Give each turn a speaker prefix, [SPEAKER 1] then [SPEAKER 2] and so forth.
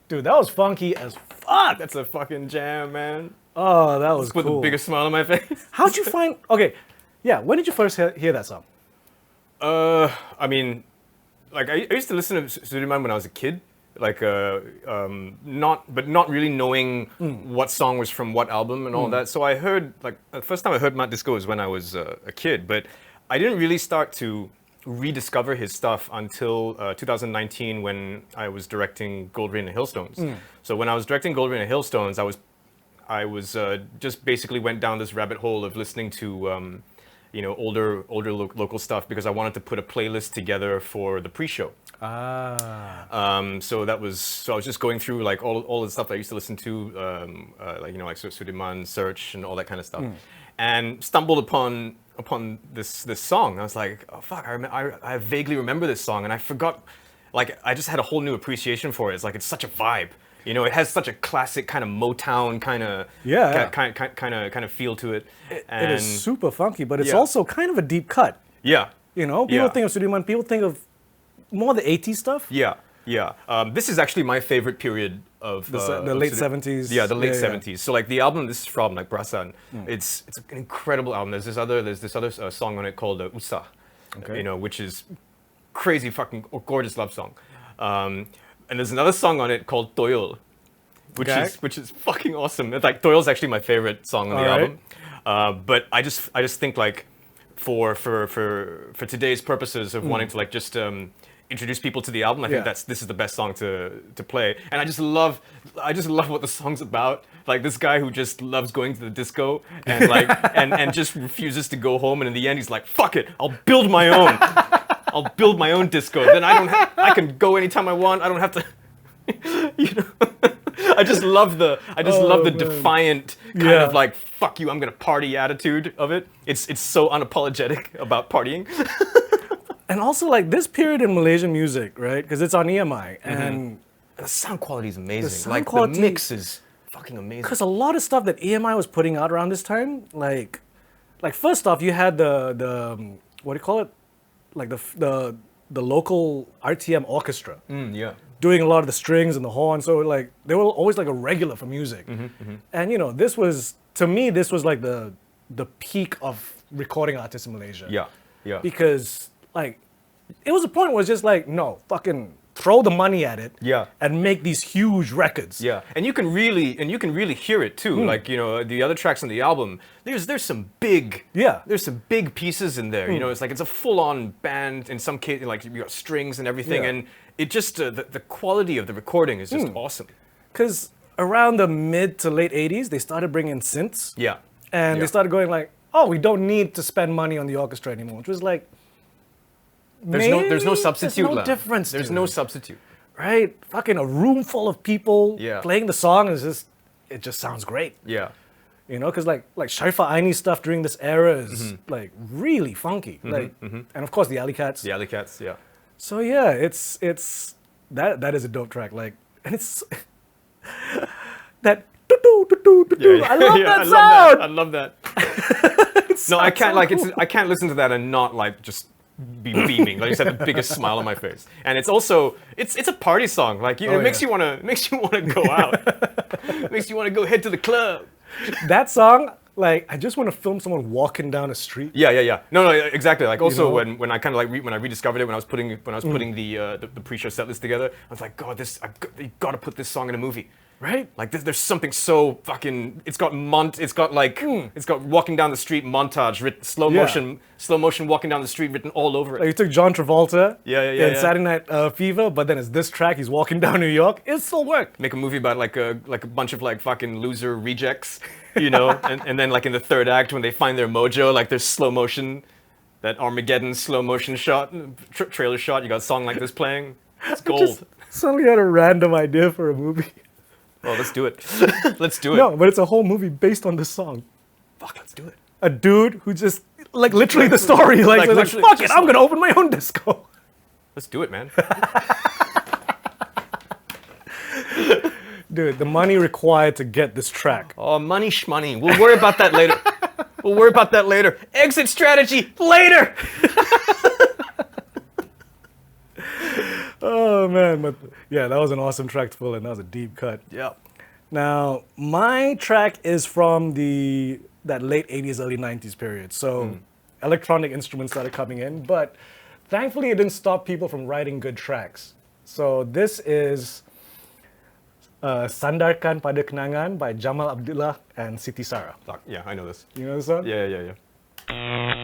[SPEAKER 1] Dude, that was funky as fuck.
[SPEAKER 2] That's a fucking jam, man.
[SPEAKER 1] Oh, that was
[SPEAKER 2] Put
[SPEAKER 1] cool.
[SPEAKER 2] the biggest smile on my face.
[SPEAKER 1] How'd you find? Okay, yeah. When did you first hear that song?
[SPEAKER 2] I mean, like I used to listen to Sudirman when I was a kid, like not really knowing what song was from what album and all that. So I heard like the first time I heard Matt Disko was when I was a kid, but I didn't really start to rediscover his stuff until 2019 when I was directing Gold Rain and Hailstones. So when I was directing Gold Rain and Hailstones, I was just basically went down this rabbit hole of listening to older local stuff because I wanted to put a playlist together for the pre-show. So I was just going through like all the stuff I used to listen to, like Sudirman, Search, and all that kind of stuff, and stumbled upon this song. I was like, oh fuck, I vaguely remember this song, and I forgot. Like I just had a whole new appreciation for it. It's like it's such a vibe. You know, it has such a classic kind of Motown kind of feel to it.
[SPEAKER 1] It is super funky, but it's also kind of a deep cut.
[SPEAKER 2] Yeah.
[SPEAKER 1] You know, people think of Sudirman, people think of more the 80s stuff.
[SPEAKER 2] Yeah. This is actually my favorite period of
[SPEAKER 1] the late 70s.
[SPEAKER 2] Yeah, the late 70s. So like the album this is from, like Brasan, it's an incredible album. There's this other song on it called Usa, which is crazy fucking gorgeous love song. And there's another song on it called Toyol, which is fucking awesome. It's like Toyol's actually my favorite song on the album. But I just think like for today's purposes of wanting to like just introduce people to the album, I think this is the best song to play. And I just love what the song's about. Like this guy who just loves going to the disco and like and just refuses to go home, and in the end he's like, fuck it, I'll build my own. I'll build my own disco. Then I can go anytime I want. I don't have to, I just love the defiant kind of like fuck you, I'm gonna party attitude of it. It's so unapologetic about partying.
[SPEAKER 1] And also like this period in Malaysian music, right? Because it's on EMI and
[SPEAKER 2] the sound quality is amazing.
[SPEAKER 1] The
[SPEAKER 2] mix is fucking amazing.
[SPEAKER 1] Because a lot of stuff that EMI was putting out around this time, like first off, you had the what do you call it? Like the local RTM orchestra doing a lot of the strings and the horn, so like they were always like a regular for music. And this was, to me, this was like the peak of recording artists in Malaysia. Because like it was a point where it's just like, no, fucking throw the money at it and make these huge records.
[SPEAKER 2] And you can really hear it too. Like, the other tracks on the album, there's some big pieces in there. It's like it's a full-on band in some case, like you got strings and everything, and it just the quality of the recording is just awesome.
[SPEAKER 1] Because around the mid to late 80s, they started bringing in synths. And they started going like, oh, we don't need to spend money on the orchestra anymore, which was like,
[SPEAKER 2] there's no substitute.
[SPEAKER 1] There's no difference.
[SPEAKER 2] There's no substitute.
[SPEAKER 1] Right? Fucking a room full of people playing the song it just sounds great. Because like Sharifa Aini stuff during this era is like really funky. And of course the Alley Cats. So yeah, it's that is a dope track. Like, and it's that I love that sound.
[SPEAKER 2] I love that. No, I can't I can't listen to that and not like just be beaming. Like, just have the biggest smile on my face. And it's also it's a party song. Like it makes you wanna go out. Makes you wanna go head to the club.
[SPEAKER 1] That song, like, I just want to film someone walking down a street.
[SPEAKER 2] No, exactly. Like also when I kind of like when I rediscovered it when I was putting the pre-show set list together, I was like, God, you gotta put this song in a movie.
[SPEAKER 1] Right?
[SPEAKER 2] Like there's something so fucking. It's got walking down the street montage, slow motion walking down the street written all over it.
[SPEAKER 1] Like you took John Travolta,
[SPEAKER 2] in
[SPEAKER 1] Saturday Night Fever, but then it's this track. He's walking down New York. It still worked.
[SPEAKER 2] Make a movie about like a bunch of like fucking loser rejects, and then like in the third act when they find their mojo, like there's slow motion, that Armageddon slow motion shot, trailer shot. You got a song like this playing. It's gold.
[SPEAKER 1] Just suddenly had a random idea for a movie.
[SPEAKER 2] Oh, let's do it. Let's do it.
[SPEAKER 1] No, but it's a whole movie based on this song.
[SPEAKER 2] Fuck, let's do it.
[SPEAKER 1] A dude who just, like, literally the story. Like fuck it, I'm going to open my own disco.
[SPEAKER 2] Let's do it, man.
[SPEAKER 1] Dude, the money required to get this track.
[SPEAKER 2] Oh, money shmoney. We'll worry about that later. Exit strategy later.
[SPEAKER 1] Oh, Oh man, but yeah, that was an awesome track to pull in. That was a deep cut.
[SPEAKER 2] Yeah.
[SPEAKER 1] Now, my track is from that late 80s, early 90s period. So electronic instruments started coming in, but thankfully it didn't stop people from writing good tracks. So this is Sandarkan Pada Kenangan by Jamal Abdullah and Siti Sarah.
[SPEAKER 2] Yeah, I know this.
[SPEAKER 1] You know this song?
[SPEAKER 2] Yeah.